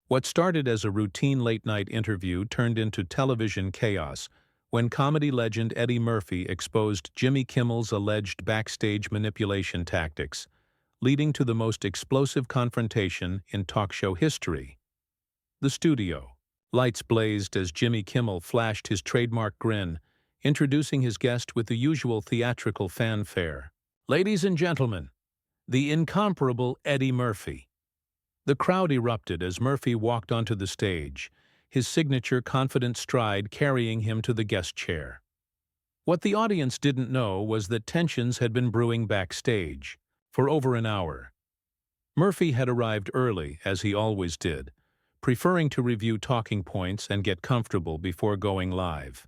What started as a routine late-night interview turned into television chaos when comedy legend Eddie Murphy exposed Jimmy Kimmel's alleged backstage manipulation tactics, leading to the most explosive confrontation in talk show history. The studio. Lights blazed as Jimmy Kimmel flashed his trademark grin, introducing his guest with the usual theatrical fanfare. "Ladies and gentlemen, the incomparable Eddie Murphy." The crowd erupted as Murphy walked onto the stage, his signature confident stride carrying him to the guest chair. What the audience didn't know was that tensions had been brewing backstage for over an hour. Murphy had arrived early, as he always did, preferring to review talking points and get comfortable before going live.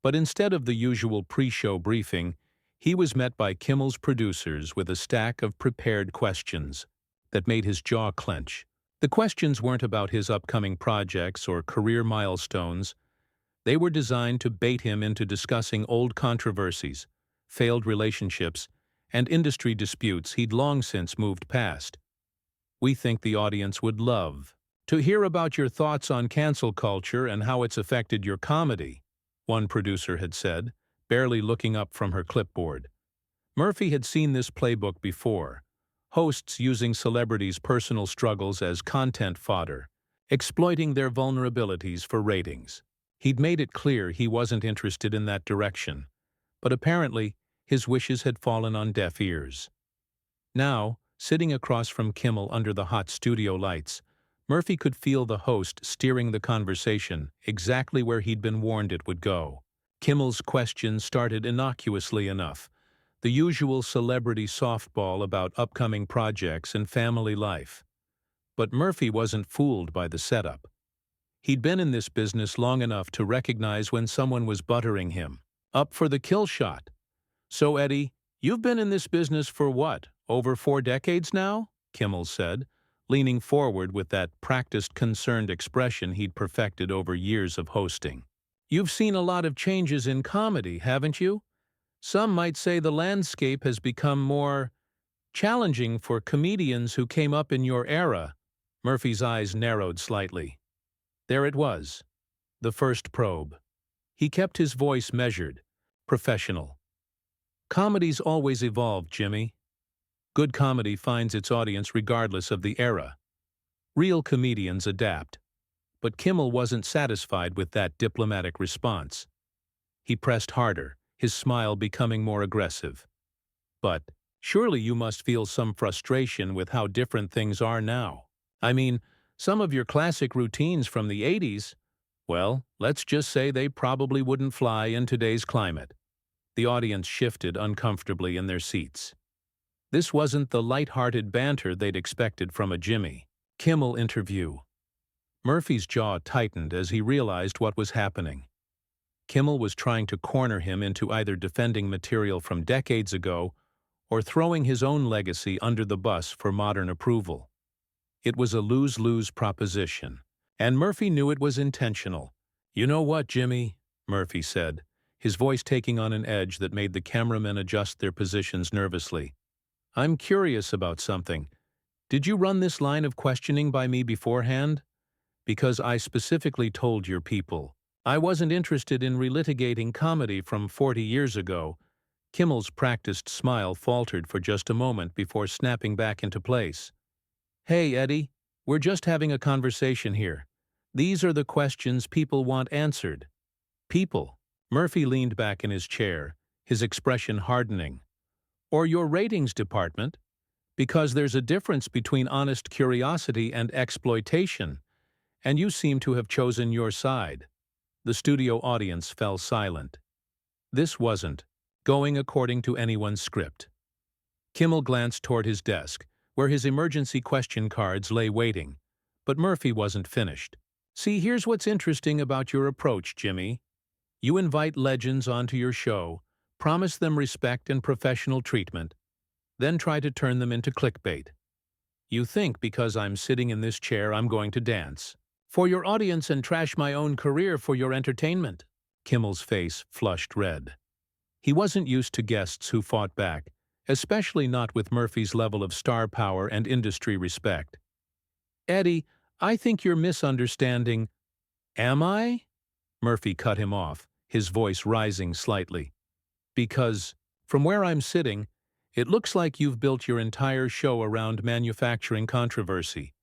But instead of the usual pre-show briefing, he was met by Kimmel's producers with a stack of prepared questions that made his jaw clench. The questions weren't about his upcoming projects or career milestones. They were designed to bait him into discussing old controversies, failed relationships, and industry disputes he'd long since moved past. "We think the audience would love to hear about your thoughts on cancel culture and how it's affected your comedy," one producer had said, barely looking up from her clipboard. Murphy had seen this playbook before. Hosts using celebrities' personal struggles as content fodder, exploiting their vulnerabilities for ratings. He'd made it clear he wasn't interested in that direction, but apparently his wishes had fallen on deaf ears. Now, sitting across from Kimmel under the hot studio lights, Murphy could feel the host steering the conversation exactly where he'd been warned it would go. Kimmel's questions started innocuously enough, the usual celebrity softball about upcoming projects and family life. But Murphy wasn't fooled by the setup. He'd been in this business long enough to recognize when someone was buttering him up for the kill shot. "So, Eddie, you've been in this business for what, over 4 decades now?" Kimmel said, leaning forward with that practiced, concerned expression he'd perfected over years of hosting. "You've seen a lot of changes in comedy, haven't you? Some might say the landscape has become more challenging for comedians who came up in your era." Murphy's eyes narrowed slightly. There it was, the first probe. He kept his voice measured, professional. "Comedy's always evolved, Jimmy. Good comedy finds its audience regardless of the era. Real comedians adapt." But Kimmel wasn't satisfied with that diplomatic response. He pressed harder, his smile becoming more aggressive. "But surely you must feel some frustration with how different things are now. I mean, some of your classic routines from the 80s, well, let's just say they probably wouldn't fly in today's climate." The audience shifted uncomfortably in their seats. This wasn't the light-hearted banter they'd expected from a Jimmy Kimmel interview. Murphy's jaw tightened as he realized what was happening. Kimmel was trying to corner him into either defending material from decades ago or throwing his own legacy under the bus for modern approval. It was a lose-lose proposition, and Murphy knew it was intentional. "You know what, Jimmy?" Murphy said, his voice taking on an edge that made the cameramen adjust their positions nervously. "I'm curious about something. Did you run this line of questioning by me beforehand? Because I specifically told your people I wasn't interested in relitigating comedy from 40 years ago." Kimmel's practiced smile faltered for just a moment before snapping back into place. "Hey, Eddie, we're just having a conversation here. These are the questions people want answered." "People?" Murphy leaned back in his chair, his expression hardening. "Or your ratings department? Because there's a difference between honest curiosity and exploitation, and you seem to have chosen your side." The studio audience fell silent. This wasn't going according to anyone's script. Kimmel glanced toward his desk, where his emergency question cards lay waiting, but Murphy wasn't finished. "See, here's what's interesting about your approach, Jimmy. You invite legends onto your show, promise them respect and professional treatment, then try to turn them into clickbait. You think because I'm sitting in this chair I'm going to dance for your audience and trash my own career for your entertainment." Kimmel's face flushed red. He wasn't used to guests who fought back, especially not with Murphy's level of star power and industry respect. "Eddie, I think you're misunderstanding. Am I? Murphy cut him off, his voice rising slightly. Because, from where I'm sitting, it looks like you've built your entire show around manufacturing controversy.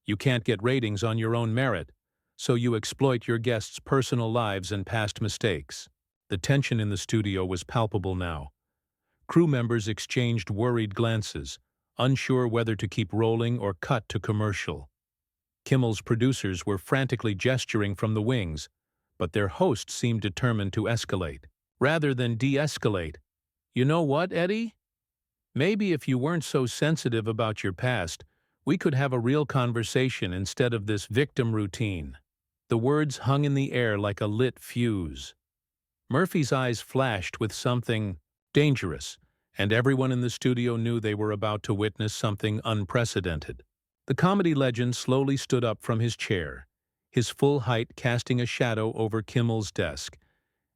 You can't get ratings on your own merit, so you exploit your guests' personal lives and past mistakes. The tension in the studio was palpable now. Crew members exchanged worried glances, unsure whether to keep rolling or cut to commercial. Kimmel's producers were frantically gesturing from the wings, but their host seemed determined to escalate, rather than de-escalate. You know what, Eddie? Maybe if you weren't so sensitive about your past, we could have a real conversation instead of this victim routine. The words hung in the air like a lit fuse. Murphy's eyes flashed with something dangerous, and everyone in the studio knew they were about to witness something unprecedented. The comedy legend slowly stood up from his chair, his full height casting a shadow over Kimmel's desk,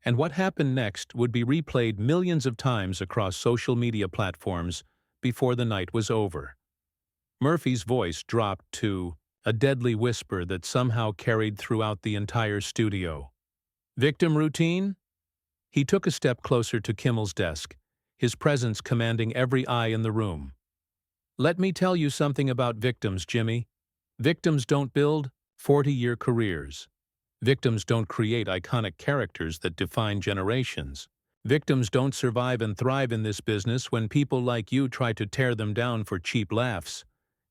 and what happened next would be replayed millions of times across social media platforms before the night was over. Murphy's voice dropped to a deadly whisper that somehow carried throughout the entire studio. Victim routine? He took a step closer to Kimmel's desk, his presence commanding every eye in the room. Let me tell you something about victims, Jimmy. Victims don't build 40-year careers. Victims don't create iconic characters that define generations. Victims don't survive and thrive in this business when people like you try to tear them down for cheap laughs.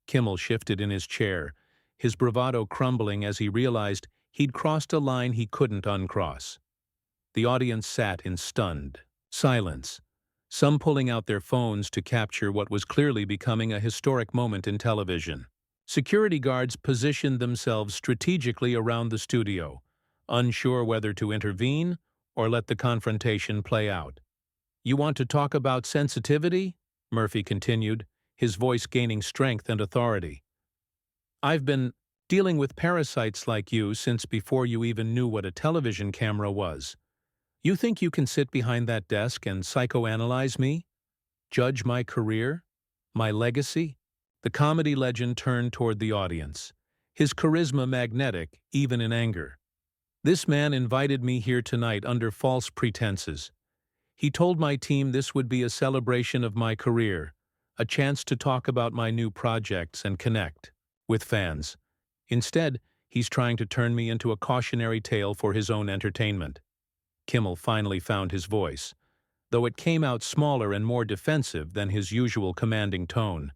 Kimmel shifted in his chair, his bravado crumbling as he realized he'd crossed a line he couldn't uncross. The audience sat in stunned silence, some pulling out their phones to capture what was clearly becoming a historic moment in television. Security guards positioned themselves strategically around the studio, unsure whether to intervene or let the confrontation play out. You want to talk about sensitivity? Murphy continued, his voice gaining strength and authority. I've been dealing with parasites like you since before you even knew what a television camera was. You think you can sit behind that desk and psychoanalyze me? Judge my career? My legacy? The comedy legend turned toward the audience, his charisma magnetic, even in anger. This man invited me here tonight under false pretenses. He told my team this would be a celebration of my career, a chance to talk about my new projects and connect with fans. Instead, he's trying to turn me into a cautionary tale for his own entertainment. Kimmel finally found his voice, though it came out smaller and more defensive than his usual commanding tone.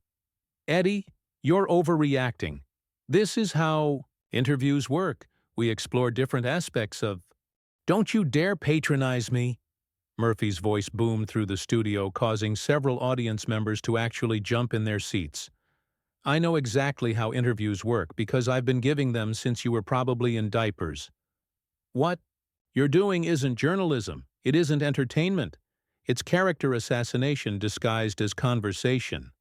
Eddie, you're overreacting. This is how interviews work. We explore different aspects of... Don't you dare patronize me! Murphy's voice boomed through the studio, causing several audience members to actually jump in their seats. I know exactly how interviews work because I've been giving them since you were probably in diapers. What you're doing isn't journalism. It isn't entertainment. It's character assassination disguised as conversation.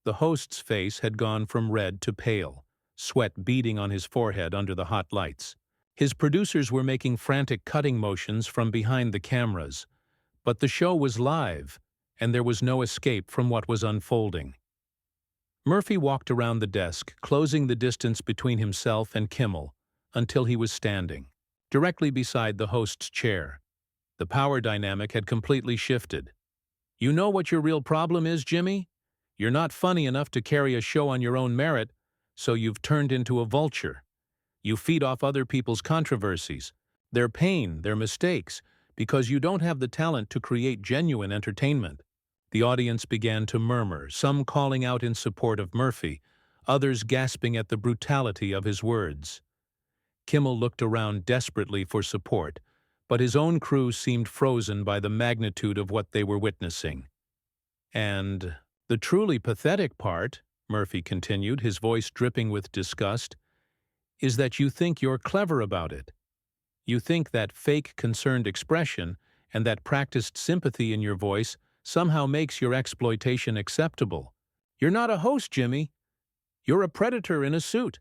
The host's face had gone from red to pale, sweat beading on his forehead under the hot lights. His producers were making frantic cutting motions from behind the cameras, but the show was live, and there was no escape from what was unfolding. Murphy walked around the desk, closing the distance between himself and Kimmel, until he was standing, directly beside the host's chair. The power dynamic had completely shifted. You know what your real problem is, Jimmy? You're not funny enough to carry a show on your own merit, so you've turned into a vulture. You feed off other people's controversies, their pain, their mistakes, because you don't have the talent to create genuine entertainment. The audience began to murmur, some calling out in support of Murphy, others gasping at the brutality of his words. Kimmel looked around desperately for support, but his own crew seemed frozen by the magnitude of what they were witnessing. And the truly pathetic part, Murphy continued, his voice dripping with disgust, is that you think you're clever about it. You think that fake concerned expression and that practiced sympathy in your voice somehow makes your exploitation acceptable. You're not a host, Jimmy. You're a predator in a suit.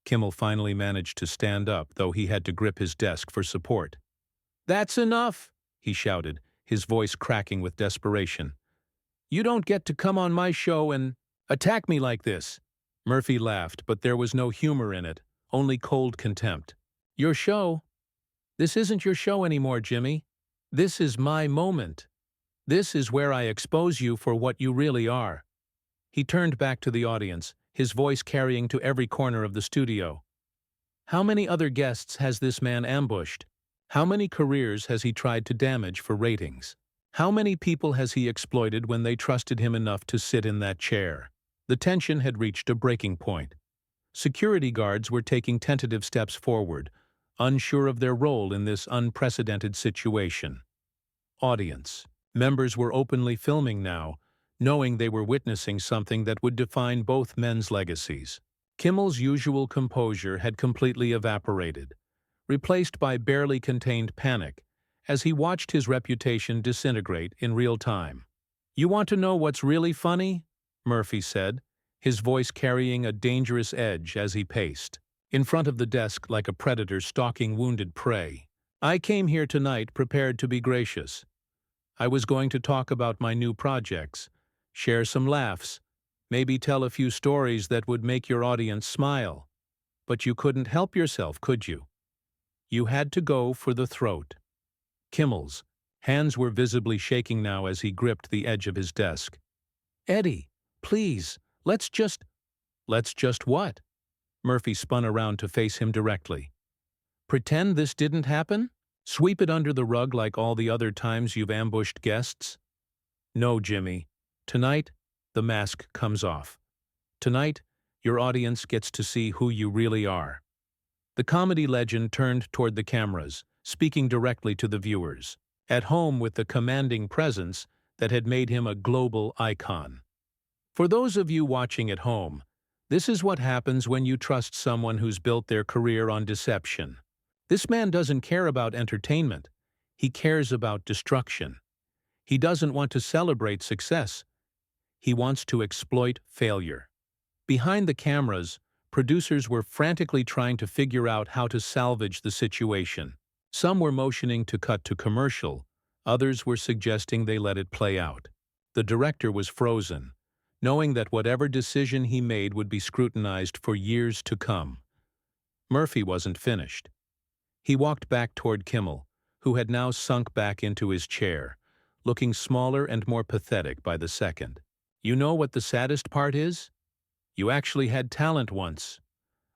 Kimmel finally managed to stand up, though he had to grip his desk for support. That's enough, he shouted, his voice cracking with desperation. You don't get to come on my show and attack me like this. Murphy laughed, but there was no humor in it, only cold contempt. Your show? This isn't your show anymore, Jimmy. This is my moment. This is where I expose you for what you really are. He turned back to the audience, his voice carrying to every corner of the studio. How many other guests has this man ambushed? How many careers has he tried to damage for ratings? How many people has he exploited when they trusted him enough to sit in that chair? The tension had reached a breaking point. Security guards were taking tentative steps forward, unsure of their role in this unprecedented situation. Audience members were openly filming now, knowing they were witnessing something that would define both men's legacies. Kimmel's usual composure had completely evaporated, replaced by barely contained panic, as he watched his reputation disintegrate in real time. "You want to know what's really funny?" Murphy said, his voice carrying a dangerous edge as he paced in front of the desk like a predator stalking wounded prey. "I came here tonight prepared to be gracious. I was going to talk about my new projects, share some laughs, maybe tell a few stories that would make your audience smile. But you couldn't help yourself, could you? You had to go for the throat." Kimmel's hands were visibly shaking now as he gripped the edge of his desk. "Eddie, please, let's just—" "Let's just what?" Murphy spun around to face him directly. "Pretend this didn't happen? Sweep it under the rug like all the other times you've ambushed guests?" "No, Jimmy. Tonight, the mask comes off. Tonight, your audience gets to see who you really are." The comedy legend turned toward the cameras, speaking directly to the viewers, at home with the commanding presence that had made him a global icon. For those of you watching at home, this is what happens when you trust someone who's built their career on deception. This man doesn't care about entertainment. He cares about destruction. He doesn't want to celebrate success. He wants to exploit failure. Behind the cameras, producers were frantically trying to figure out how to salvage the situation. Some were motioning to cut to commercial, others were suggesting they let it play out. The director was frozen, knowing that whatever decision he made would be scrutinized for years to come. Murphy wasn't finished. He walked back toward Kimmel, who had now sunk back into his chair, looking smaller and more pathetic by the second. "You know what the saddest part is? You actually had talent once.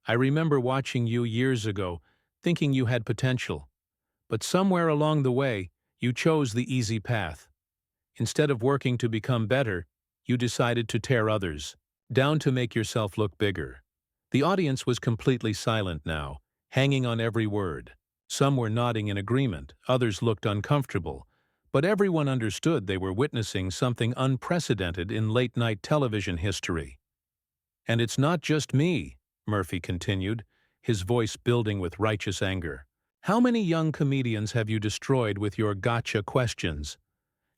I remember watching you years ago, thinking you had potential. But somewhere along the way, you chose the easy path. Instead of working to become better, you decided to tear others down to make yourself look bigger." The audience was completely silent now, hanging on every word. Some were nodding in agreement, others looked uncomfortable, but everyone understood they were witnessing something unprecedented in late-night television history. "And it's not just me," Murphy continued, his voice building with righteous anger. "How many young comedians have you destroyed with your gotcha questions?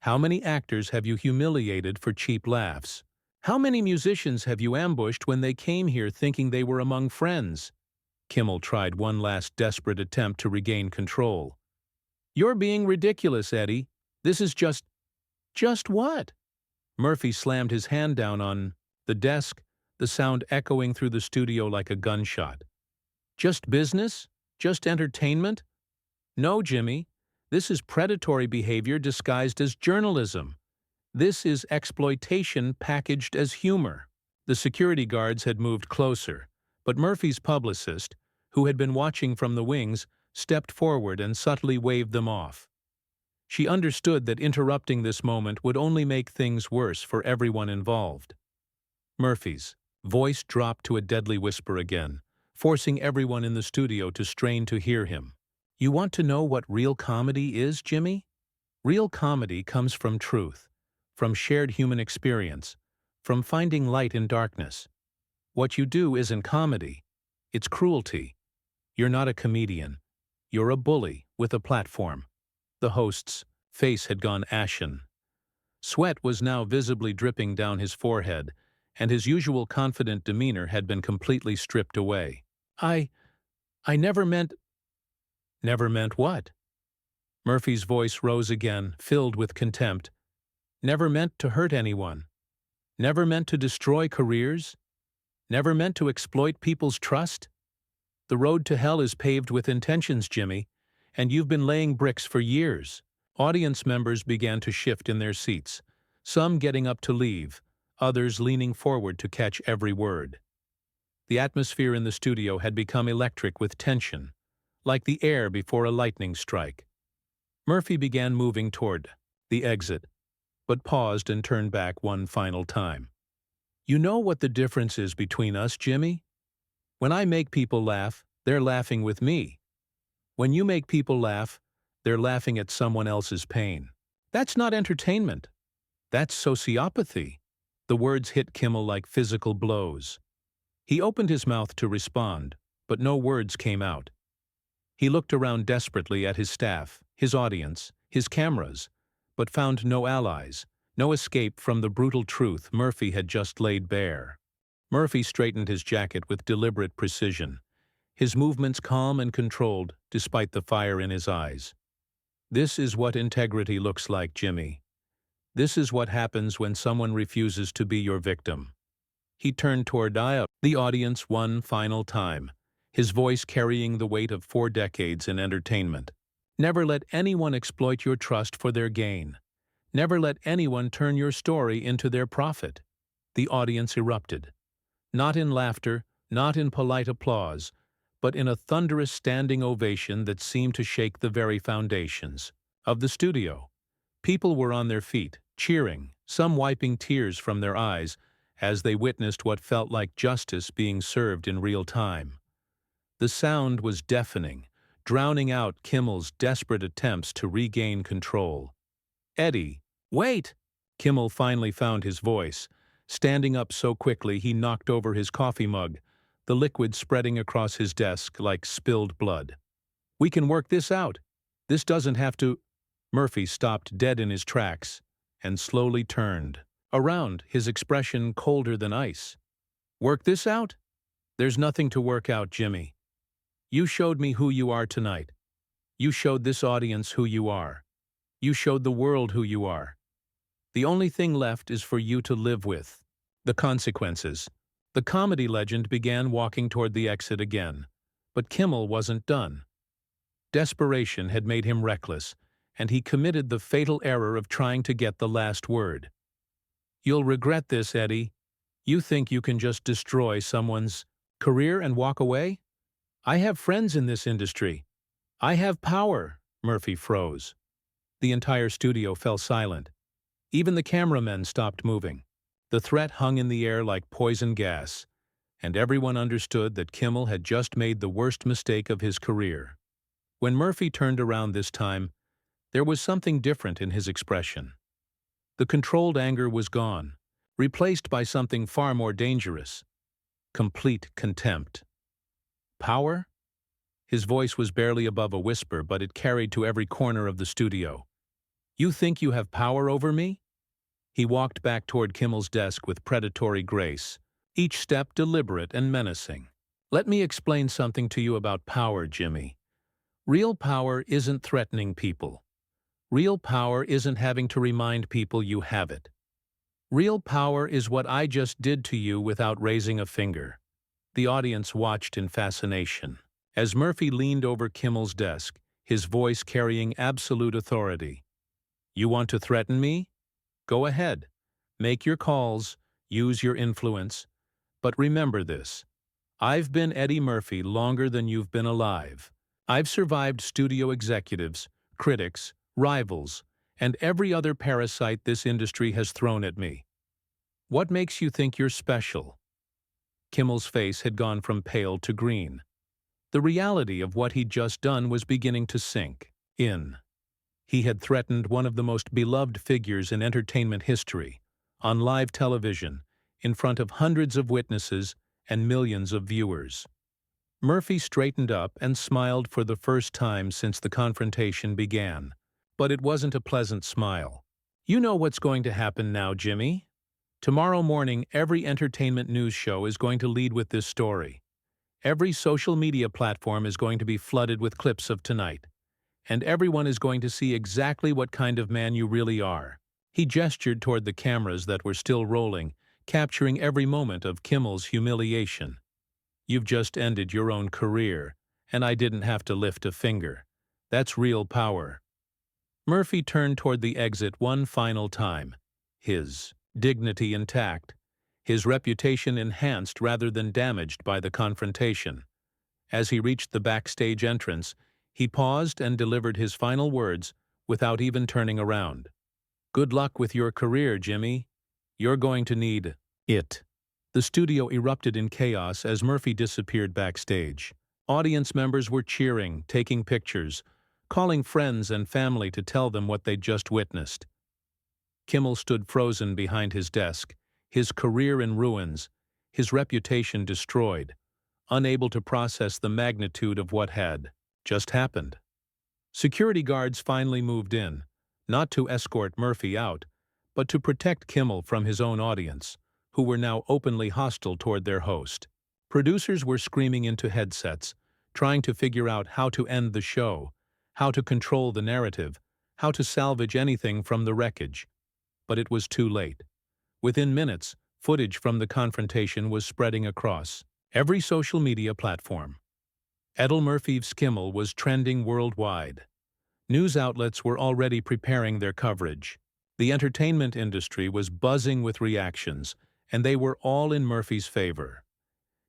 How many actors have you humiliated for cheap laughs? How many musicians have you ambushed when they came here thinking they were among friends?" Kimmel tried one last desperate attempt to regain control. "You're being ridiculous, Eddie. This is just—" "Just what?" Murphy slammed his hand down on the desk, the sound echoing through the studio like a gunshot. "Just business? Just entertainment? No, Jimmy. This is predatory behavior disguised as journalism. This is exploitation packaged as humor." The security guards had moved closer, but Murphy's publicist, who had been watching from the wings, stepped forward and subtly waved them off. She understood that interrupting this moment would only make things worse for everyone involved. Murphy's voice dropped to a deadly whisper again, forcing everyone in the studio to strain to hear him. "You want to know what real comedy is, Jimmy? Real comedy comes from truth, from shared human experience, from finding light in darkness. What you do isn't comedy. It's cruelty. You're not a comedian. You're a bully with a platform." The host's face had gone ashen. Sweat was now visibly dripping down his forehead, and his usual confident demeanor had been completely stripped away. I never meant—" "Never meant what?" Murphy's voice rose again, filled with contempt. "Never meant to hurt anyone. Never meant to destroy careers. Never meant to exploit people's trust. The road to hell is paved with intentions, Jimmy, and you've been laying bricks for years. Audience members began to shift in their seats, some getting up to leave, others leaning forward to catch every word. The atmosphere in the studio had become electric with tension, like the air before a lightning strike. Murphy began moving toward the exit, but paused and turned back one final time. You know what the difference is between us, Jimmy? When I make people laugh, they're laughing with me. When you make people laugh, they're laughing at someone else's pain. That's not entertainment. That's sociopathy. The words hit Kimmel like physical blows. He opened his mouth to respond, but no words came out. He looked around desperately at his staff, his audience, his cameras, but found no allies, no escape from the brutal truth Murphy had just laid bare. Murphy straightened his jacket with deliberate precision, his movements calm and controlled despite the fire in his eyes. This is what integrity looks like, Jimmy. This is what happens when someone refuses to be your victim. He turned toward the audience one final time, his voice carrying the weight of 4 decades in entertainment. Never let anyone exploit your trust for their gain. Never let anyone turn your story into their profit. The audience erupted. Not in laughter, not in polite applause, but in a thunderous standing ovation that seemed to shake the very foundations of the studio. People were on their feet, cheering, some wiping tears from their eyes as they witnessed what felt like justice being served in real time. The sound was deafening, drowning out Kimmel's desperate attempts to regain control. Eddie, wait! Kimmel finally found his voice, standing up so quickly he knocked over his coffee mug, the liquid spreading across his desk like spilled blood. We can work this out. This doesn't have to— Murphy stopped dead in his tracks and slowly turned around, his expression colder than ice. Work this out? There's nothing to work out, Jimmy. You showed me who you are tonight. You showed this audience who you are. You showed the world who you are. The only thing left is for you to live with the consequences. The comedy legend began walking toward the exit again, but Kimmel wasn't done. Desperation had made him reckless, and he committed the fatal error of trying to get the last word. You'll regret this, Eddie. You think you can just destroy someone's career and walk away? I have friends in this industry. I have power. Murphy froze. The entire studio fell silent. Even the cameramen stopped moving. The threat hung in the air like poison gas, and everyone understood that Kimmel had just made the worst mistake of his career. When Murphy turned around this time, there was something different in his expression. The controlled anger was gone, replaced by something far more dangerous: complete contempt. Power? His voice was barely above a whisper, but it carried to every corner of the studio. You think you have power over me? He walked back toward Kimmel's desk with predatory grace, each step deliberate and menacing. Let me explain something to you about power, Jimmy. Real power isn't threatening people. Real power isn't having to remind people you have it. Real power is what I just did to you without raising a finger. The audience watched in fascination as Murphy leaned over Kimmel's desk, his voice carrying absolute authority. You want to threaten me? Go ahead. Make your calls, use your influence. But remember this: I've been Eddie Murphy longer than you've been alive. I've survived studio executives, critics, rivals, and every other parasite this industry has thrown at me. What makes you think you're special? Kimmel's face had gone from pale to green. The reality of what he'd just done was beginning to sink in. He had threatened one of the most beloved figures in entertainment history, on live television, in front of hundreds of witnesses and millions of viewers. Murphy straightened up and smiled for the first time since the confrontation began. But it wasn't a pleasant smile. You know what's going to happen now, Jimmy. Tomorrow morning, every entertainment news show is going to lead with this story. Every social media platform is going to be flooded with clips of tonight. And everyone is going to see exactly what kind of man you really are. He gestured toward the cameras that were still rolling, capturing every moment of Kimmel's humiliation. You've just ended your own career, and I didn't have to lift a finger. That's real power." Murphy turned toward the exit one final time, his dignity intact, his reputation enhanced rather than damaged by the confrontation. As he reached the backstage entrance, he paused and delivered his final words without even turning around. "Good luck with your career, Jimmy. You're going to need it." The studio erupted in chaos as Murphy disappeared backstage. Audience members were cheering, taking pictures, calling friends and family to tell them what they'd just witnessed. Kimmel stood frozen behind his desk, his career in ruins, his reputation destroyed, unable to process the magnitude of what had just happened. Security guards finally moved in, not to escort Murphy out, but to protect Kimmel from his own audience, who were now openly hostile toward their host. Producers were screaming into headsets, trying to figure out how to end the show, how to control the narrative, how to salvage anything from the wreckage. But it was too late. Within minutes, footage from the confrontation was spreading across every social media platform. Eddie Murphy's Kimmel was trending worldwide. News outlets were already preparing their coverage. The entertainment industry was buzzing with reactions, and they were all in Murphy's favor.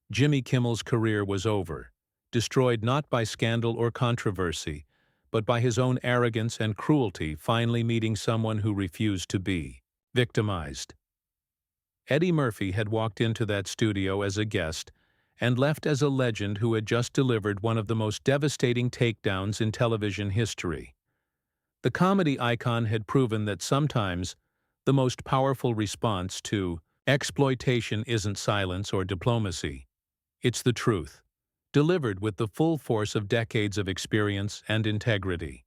Jimmy Kimmel's career was over, destroyed not by scandal or controversy, but by his own arrogance and cruelty finally meeting someone who refused to be victimized. Eddie Murphy had walked into that studio as a guest and left as a legend who had just delivered one of the most devastating takedowns in television history. The comedy icon had proven that sometimes the most powerful response to exploitation isn't silence or diplomacy. It's the truth, delivered with the full force of decades of experience and integrity.